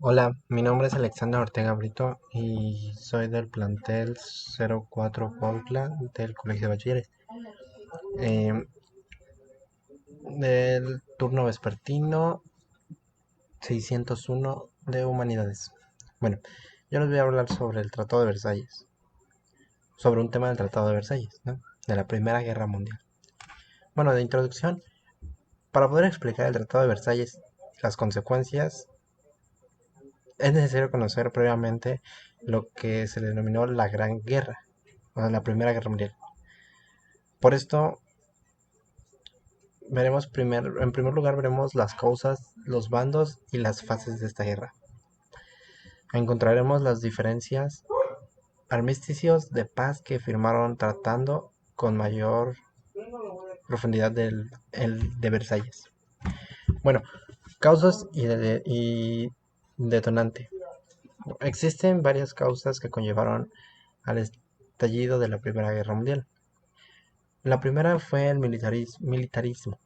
Hola, mi nombre es Alexander Ortega Brito y soy del plantel 04 Cuautla del Colegio de Bachilleres, eh, del turno vespertino 601 de Humanidades. Bueno, yo les voy a hablar sobre el Tratado de Versalles, sobre un tema del Tratado de Versalles, ¿no? De la Primera Guerra Mundial. Bueno, de introducción, para poder explicar el Tratado de Versalles, las consecuencias, es necesario conocer previamente lo que se denominó la Gran Guerra, o la Primera Guerra Mundial. Por esto, en primer lugar veremos las causas, los bandos y las fases de esta guerra. Encontraremos las diferencias, armisticios de paz que firmaron tratando con mayor profundidad de Versalles. Bueno, causas y detonante. Existen varias causas que conllevaron al estallido de la Primera Guerra Mundial. La primera fue el militarismo.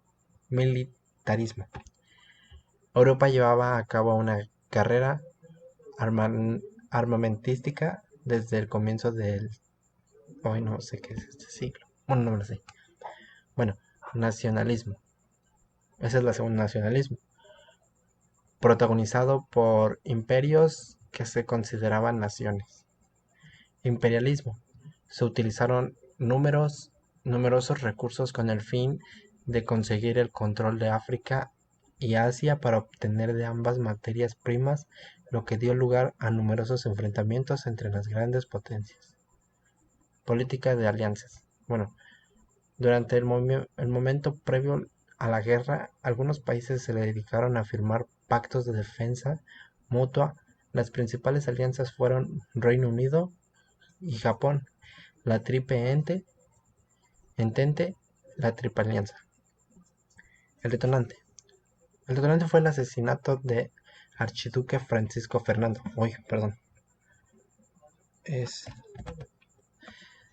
Europa llevaba a cabo una carrera armamentística desde el comienzo del... Hoy no sé qué es este siglo. Bueno, no me lo sé. Bueno, nacionalismo. Esa es la segunda, nacionalismo. Protagonizado por imperios que se consideraban naciones. Imperialismo. Se utilizaron numerosos recursos con el fin de conseguir el control de África y Asia para obtener de ambas materias primas, lo que dio lugar a numerosos enfrentamientos entre las grandes potencias. Política de alianzas. Bueno, durante el momento previo a la guerra, algunos países se le dedicaron a firmar pactos de defensa mutua. Las principales alianzas fueron Reino Unido y Japón, la Triple Entente, la Triple Alianza. El detonante. El detonante fue el asesinato de Archiduque Francisco Fernando. Uy, perdón. Es.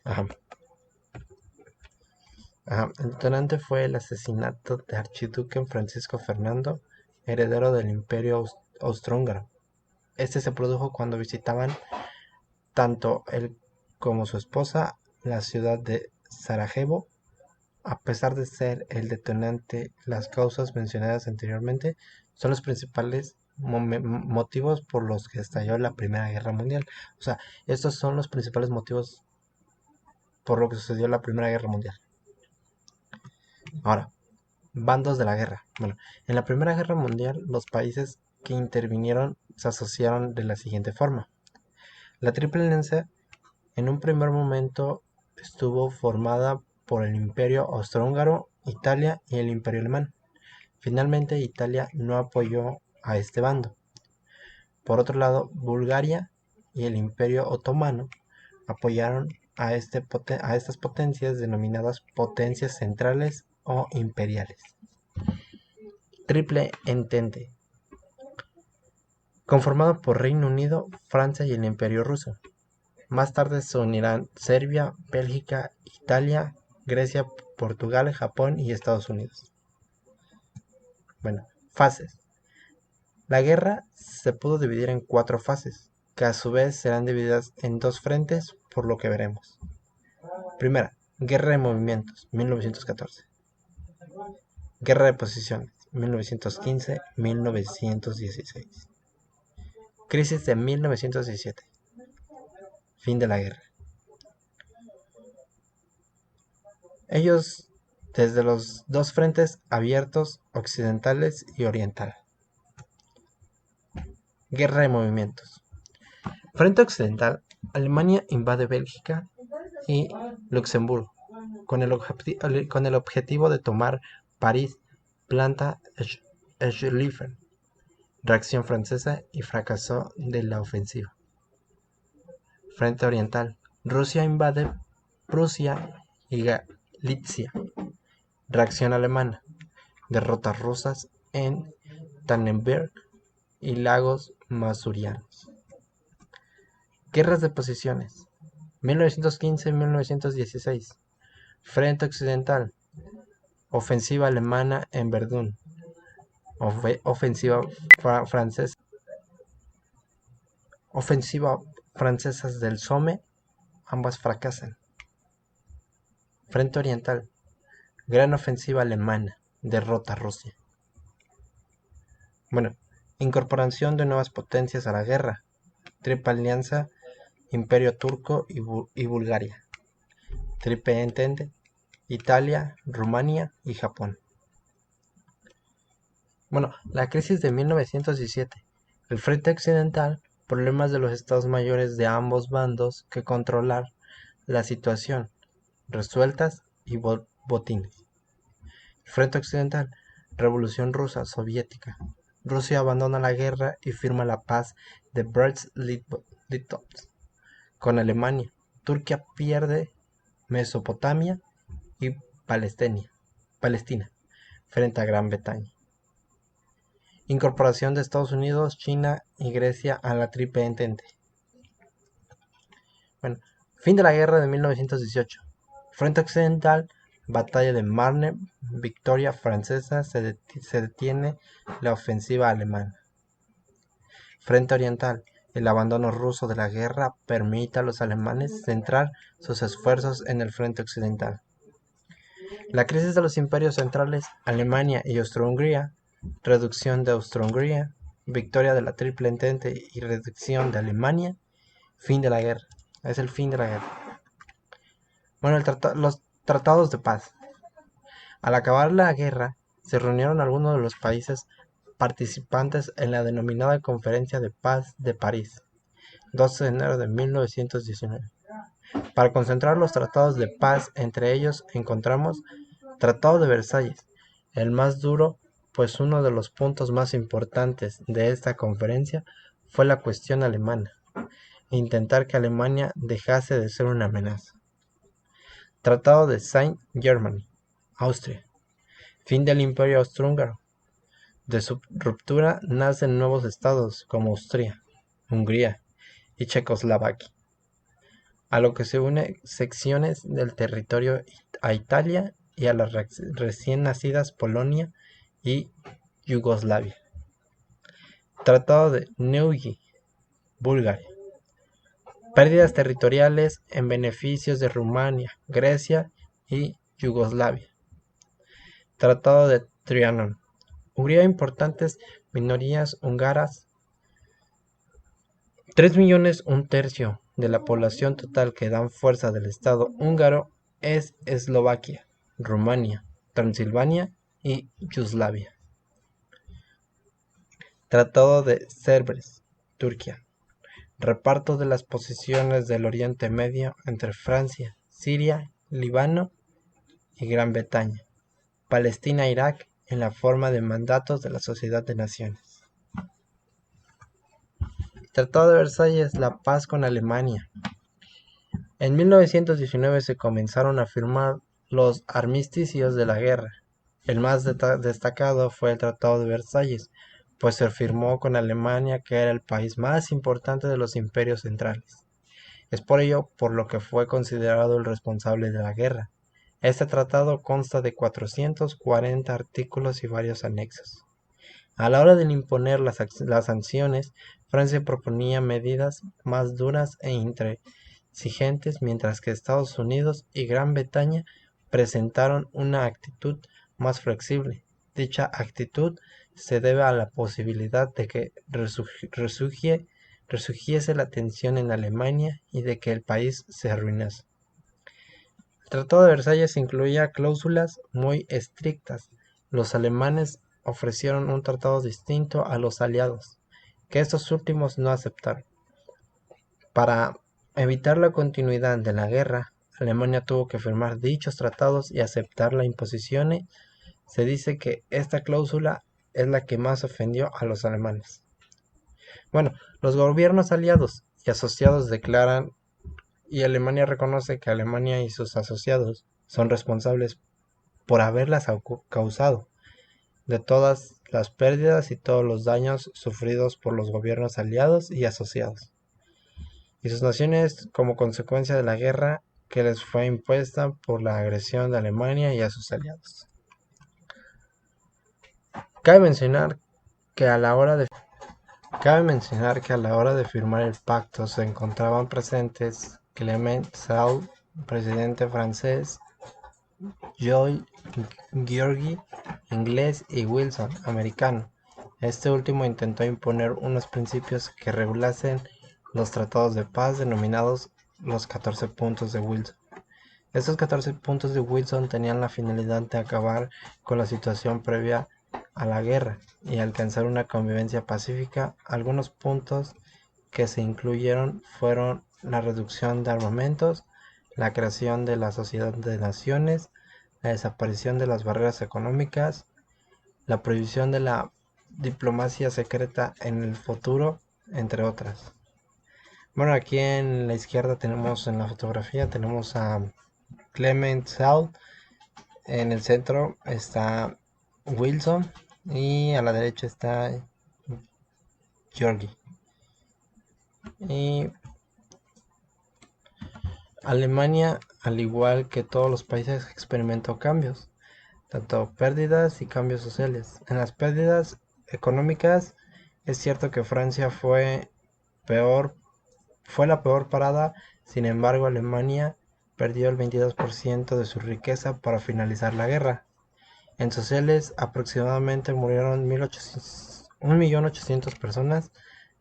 Ajá. Ajá. El detonante fue el asesinato de Archiduque Francisco Fernando, heredero del Imperio Austrohúngaro. Este se produjo cuando visitaban tanto él como su esposa la ciudad de Sarajevo. A pesar de ser el detonante, las causas mencionadas anteriormente son los principales motivos por los que estalló la Primera Guerra Mundial. O sea, estos son los principales motivos por lo que sucedió la Primera Guerra Mundial. Ahora, bandos de la guerra. Bueno, en la Primera Guerra Mundial, los países que intervinieron se asociaron de la siguiente forma. La Triple Alianza en un primer momento estuvo formada por el Imperio Austrohúngaro, Italia y el Imperio Alemán. Finalmente, Italia no apoyó a este bando. Por otro lado, Bulgaria y el Imperio Otomano apoyaron a estas potencias denominadas potencias centrales o imperiales. Triple Entente, conformado por Reino Unido, Francia y el Imperio Ruso. Más tarde se unirán Serbia, Bélgica, Italia, Grecia, Portugal, Japón y Estados Unidos. Bueno, fases. La guerra se pudo dividir en 4 fases, que a su vez serán divididas en 2 frentes, por lo que veremos. Primera, Guerra de Movimientos, 1914. Guerra de Posiciones, 1915-1916. Crisis de 1917. Fin de la guerra. Ellos desde los 2 frentes abiertos, occidentales y oriental. Guerra de Movimientos. Frente occidental, Alemania invade Bélgica y Luxemburgo, con el objetivo de tomar París, planta Schlieffen. Reacción francesa y fracaso de la ofensiva. Frente oriental, Rusia invade Prusia y Galitzia. Reacción alemana, derrotas rusas en Tannenberg y lagos masurianos. Guerras de posiciones, 1915-1916. Frente occidental, ofensiva alemana en Verdún, ofensiva francesa Ofensiva francesa del Somme, ambas fracasan. Frente Oriental, gran ofensiva alemana, derrota a Rusia. Bueno, incorporación de nuevas potencias a la guerra, Triple Alianza, Imperio Turco y Bulgaria. Triple Entente, Italia, Rumania y Japón. Bueno, la crisis de 1917. El Frente Occidental, problemas de los estados mayores de ambos bandos que controlar la situación, resueltas y botines. El Frente Occidental, Revolución Rusa Soviética. Rusia abandona la guerra y firma la paz de Brest-Litovsk con Alemania. Turquía pierde Mesopotamia y Palestina frente a Gran Bretaña. Incorporación de Estados Unidos, China y Grecia a la Triple Entente. Bueno, fin de la guerra de 1918. Frente Occidental, batalla de Marne, victoria francesa, se detiene la ofensiva alemana. Frente Oriental, el abandono ruso de la guerra permite a los alemanes centrar sus esfuerzos en el Frente Occidental. La crisis de los imperios centrales, Alemania y Austro-Hungría, reducción de Austro-Hungría, victoria de la Triple Entente y reducción de Alemania, fin de la guerra. Es el fin de la guerra. Bueno, los tratados de paz. Al acabar la guerra, se reunieron algunos de los países participantes en la denominada Conferencia de Paz de París, 12 de enero de 1919. Para concentrar los tratados de paz, entre ellos encontramos Tratado de Versalles, el más duro, pues uno de los puntos más importantes de esta conferencia fue la cuestión alemana, e intentar que Alemania dejase de ser una amenaza. Tratado de Saint-Germain, Austria, fin del Imperio Austrohúngaro. De su ruptura nacen nuevos estados como Austria, Hungría y Checoslovaquia, a lo que se une secciones del territorio a Italia y a las recién nacidas Polonia y Yugoslavia. Tratado de Neuilly, Bulgaria. Pérdidas territoriales en beneficios de Rumania, Grecia y Yugoslavia. Tratado de Trianon. Hungría importantes minorías húngaras. 3 millones un tercio de la población total que dan fuerza del Estado húngaro es Eslovaquia, Rumania, Transilvania y Yugoslavia. Tratado de Sèvres, Turquía. Reparto de las posesiones del Oriente Medio entre Francia, Siria, Líbano y Gran Bretaña. Palestina e Irak en la forma de mandatos de la Sociedad de Naciones. Tratado de Versalles, la paz con Alemania. En 1919 se comenzaron a firmar los armisticios de la guerra. El más destacado fue el Tratado de Versalles, pues se firmó con Alemania, que era el país más importante de los imperios centrales. Es por ello por lo que fue considerado el responsable de la guerra. Este tratado consta de 440 artículos y varios anexos. A la hora de imponer las sanciones, Francia proponía medidas más duras e intransigentes, mientras que Estados Unidos y Gran Bretaña presentaron una actitud más flexible. Dicha actitud se debe a la posibilidad de que resurgiese la tensión en Alemania y de que el país se arruinase. El Tratado de Versalles incluía cláusulas muy estrictas. Los alemanes ofrecieron un tratado distinto a los aliados, que estos últimos no aceptaron. Para evitar la continuidad de la guerra, Alemania tuvo que firmar dichos tratados y aceptar la imposición. Se dice que esta cláusula es la que más ofendió a los alemanes. Bueno, los gobiernos aliados y asociados declaran, y Alemania reconoce que Alemania y sus asociados son responsables por haberlas causado, de todas las pérdidas y todos los daños sufridos por los gobiernos aliados y asociados, y sus naciones como consecuencia de la guerra que les fue impuesta por la agresión de Alemania y a sus aliados. Cabe mencionar que a la hora de Cabe mencionar que a la hora de firmar el pacto se encontraban presentes Clement Saul, presidente francés, Georgi, inglés, y Wilson, americano. Este último intentó imponer unos principios que regulasen los tratados de paz denominados los 14 puntos de Wilson. Estos 14 puntos de Wilson tenían la finalidad de acabar con la situación previa a la guerra y alcanzar una convivencia pacífica. Algunos puntos que se incluyeron fueron la reducción de armamentos, la creación de la Sociedad de Naciones, la desaparición de las barreras económicas, la prohibición de la diplomacia secreta en el futuro, entre otras. Bueno, aquí en la izquierda tenemos, en la fotografía, tenemos a Clement Saul, en el centro está Wilson y a la derecha está Georgi. Y Alemania, al igual que todos los países, experimentó cambios, tanto pérdidas y cambios sociales. En las pérdidas económicas, es cierto que Francia fue la peor parada. Sin embargo, Alemania perdió el 22% de su riqueza para finalizar la guerra. En sociales, aproximadamente murieron 1.800.000 personas.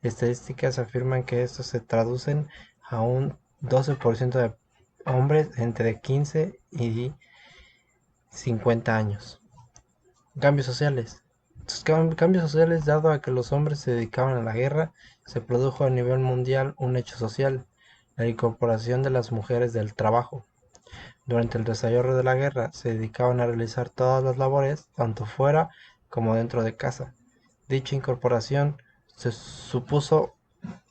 Estadísticas afirman que esto se traducen a un 12% de hombres entre 15 y 50 años. Cambios sociales. Estos cambios sociales, dado a que los hombres se dedicaban a la guerra, se produjo a nivel mundial un hecho social, la incorporación de las mujeres del trabajo. Durante el desarrollo de la guerra se dedicaban a realizar todas las labores, tanto fuera como dentro de casa. Dicha incorporación se supuso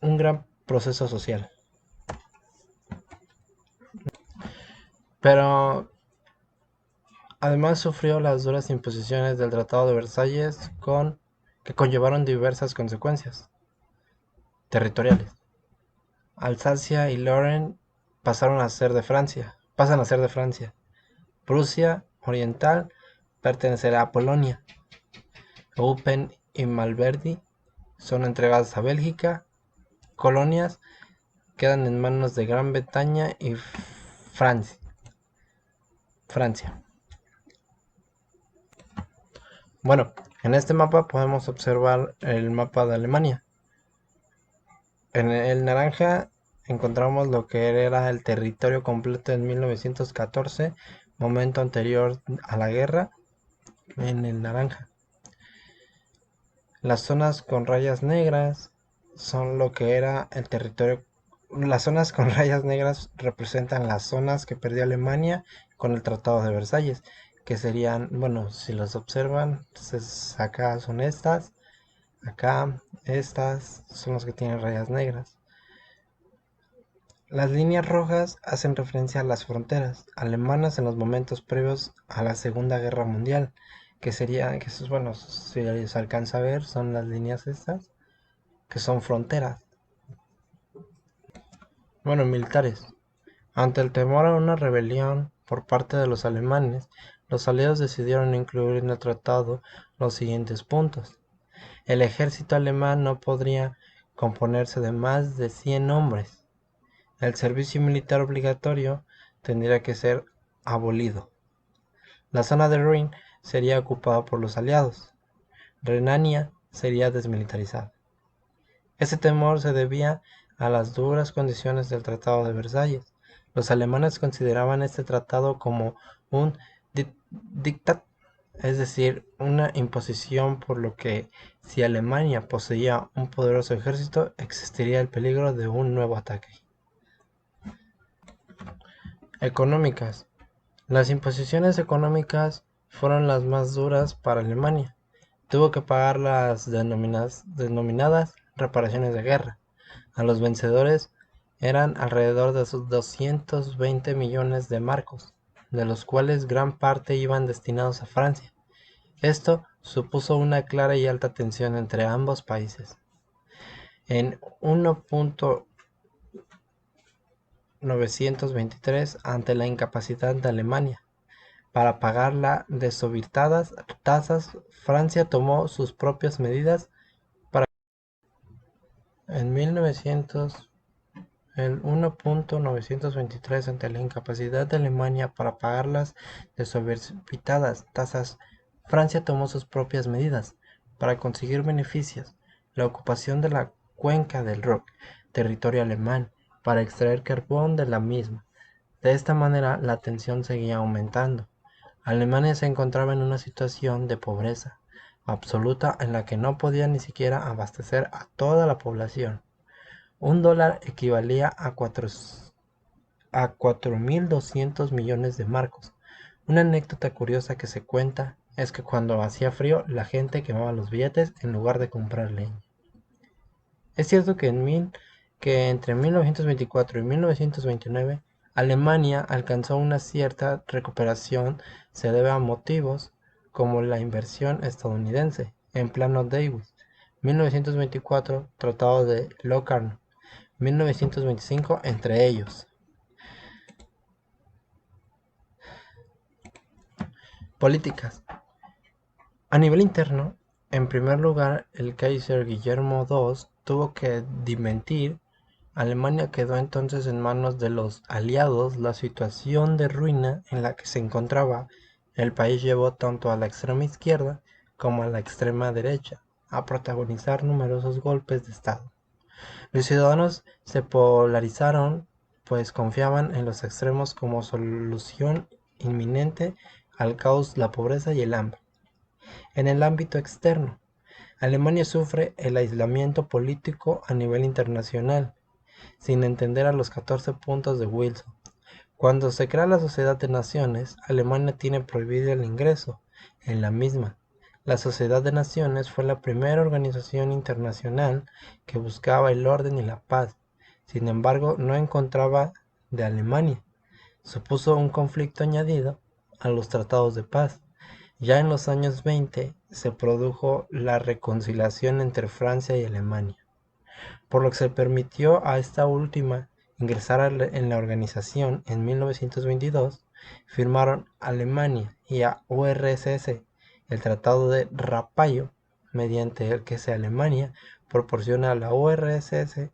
un gran proceso social. Pero además sufrió las duras imposiciones del Tratado de Versalles que conllevaron diversas consecuencias territoriales. Alsacia y Lorraine pasan a ser de Francia. Prusia Oriental pertenecerá a Polonia. Eupen y Malverdi son entregadas a Bélgica. Colonias quedan en manos de Gran Bretaña y Francia. Bueno, en este mapa podemos observar el mapa de Alemania. En el naranja encontramos lo que era el territorio completo en 1914, momento anterior a la guerra, en el naranja. Las zonas con rayas negras son lo que era el territorio. Las zonas con rayas negras representan las zonas que perdió Alemania con el Tratado de Versalles, que serían, bueno, si los observan, entonces acá son estas, acá estas son las que tienen rayas negras. Las líneas rojas hacen referencia a las fronteras alemanas en los momentos previos a la Segunda Guerra Mundial, que eso es bueno, si se alcanza a ver, son las líneas estas, que son fronteras. Bueno, militares. Ante el temor a una rebelión por parte de los alemanes, los aliados decidieron incluir en el tratado los siguientes puntos. El ejército alemán no podría componerse de más de 100 hombres. El servicio militar obligatorio tendría que ser abolido. La zona de Rin sería ocupada por los aliados. Renania sería desmilitarizada. Ese temor se debía a las duras condiciones del Tratado de Versalles. Los alemanes consideraban este tratado como un diktat, es decir, una imposición, por lo que si Alemania poseía un poderoso ejército, existiría el peligro de un nuevo ataque. Económicas. Las imposiciones económicas fueron las más duras para Alemania. Tuvo que pagar las denominadas reparaciones de guerra. A los vencedores eran alrededor de 220 millones de marcos, de los cuales gran parte iban destinados a Francia. Esto supuso una clara y alta tensión entre ambos países. En 1923, ante la incapacidad de Alemania para pagar las desorbitadas tasas, Francia tomó sus propias medidas el 1.923 ante la incapacidad de Alemania para pagar las desorbitadas tasas, Francia tomó sus propias medidas para conseguir beneficios: la ocupación de la cuenca del Ruhr, territorio alemán, para extraer carbón de la misma. De esta manera, la tensión seguía aumentando. Alemania se encontraba en una situación de pobreza absoluta en la que no podía ni siquiera abastecer a toda la población. Un dólar equivalía a 4.200 millones de marcos. Una anécdota curiosa que se cuenta es que cuando hacía frío la gente quemaba los billetes en lugar de comprar leña. Es cierto que entre 1924 y 1929 Alemania alcanzó una cierta recuperación. Se debe a motivos como la inversión estadounidense en Plano Davis, 1924, Tratado de Locarno, 1925, entre ellos. Políticas. A nivel interno, en primer lugar, el Kaiser Guillermo II tuvo que dimitir. Alemania quedó entonces en manos de los aliados. La situación de ruina en la que se encontraba el país llevó tanto a la extrema izquierda como a la extrema derecha a protagonizar numerosos golpes de Estado. Los ciudadanos se polarizaron, pues confiaban en los extremos como solución inminente al caos, la pobreza y el hambre. En el ámbito externo, Alemania sufre el aislamiento político a nivel internacional, sin entender a los 14 puntos de Wilson. Cuando se crea la Sociedad de Naciones, Alemania tiene prohibido el ingreso en la misma. La Sociedad de Naciones fue la primera organización internacional que buscaba el orden y la paz. Sin embargo, no encontraba de Alemania. Supuso un conflicto añadido a los tratados de paz. Ya en los años 20 se produjo la reconciliación entre Francia y Alemania, por lo que se permitió a esta última ingresar en la organización. En 1922 firmaron Alemania y a URSS el Tratado de Rapallo, mediante el que Alemania proporciona a la URSS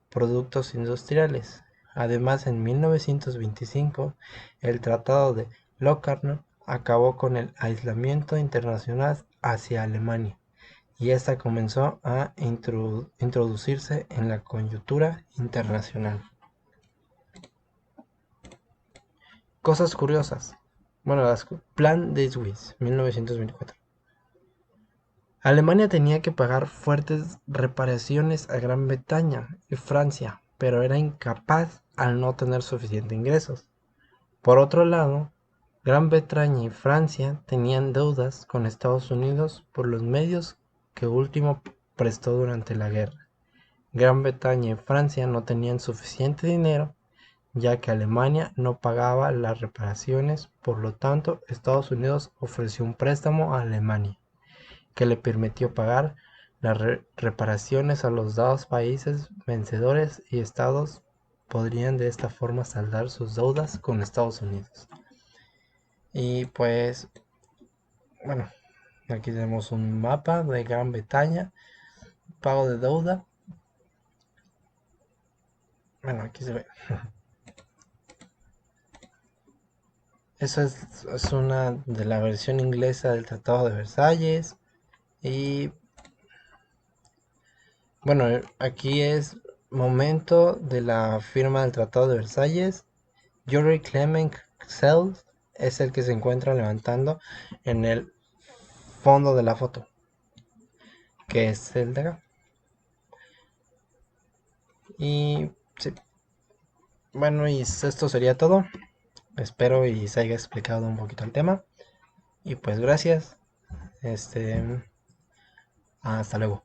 productos industriales. Además, en 1925 el Tratado de Locarno acabó con el aislamiento internacional hacia Alemania, y esta comenzó a introducirse en la coyuntura internacional. Cosas curiosas. Bueno, Plan de Suez, 1924. Alemania tenía que pagar fuertes reparaciones a Gran Bretaña y Francia, pero era incapaz al no tener suficientes ingresos. Por otro lado, Gran Bretaña y Francia tenían deudas con Estados Unidos por los medios que último prestó durante la guerra. Gran Bretaña y Francia no tenían suficiente dinero, ya que Alemania no pagaba las reparaciones. Por lo tanto, Estados Unidos ofreció un préstamo a Alemania, que le permitió pagar las reparaciones a los dos países vencedores, y Estados podrían de esta forma saldar sus deudas con Estados Unidos. Y pues, bueno, aquí tenemos un mapa de Gran Bretaña, pago de deuda. Bueno, aquí se ve. Esa es una de la versión inglesa del Tratado de Versalles. Y bueno, aquí es momento de la firma del Tratado de Versalles. Yuri Clemenceau es el que se encuentra levantando en el fondo de la foto, que es el de acá. Y sí. Bueno, y esto sería todo. Espero y se haya explicado un poquito el tema. Y pues gracias. Hasta luego.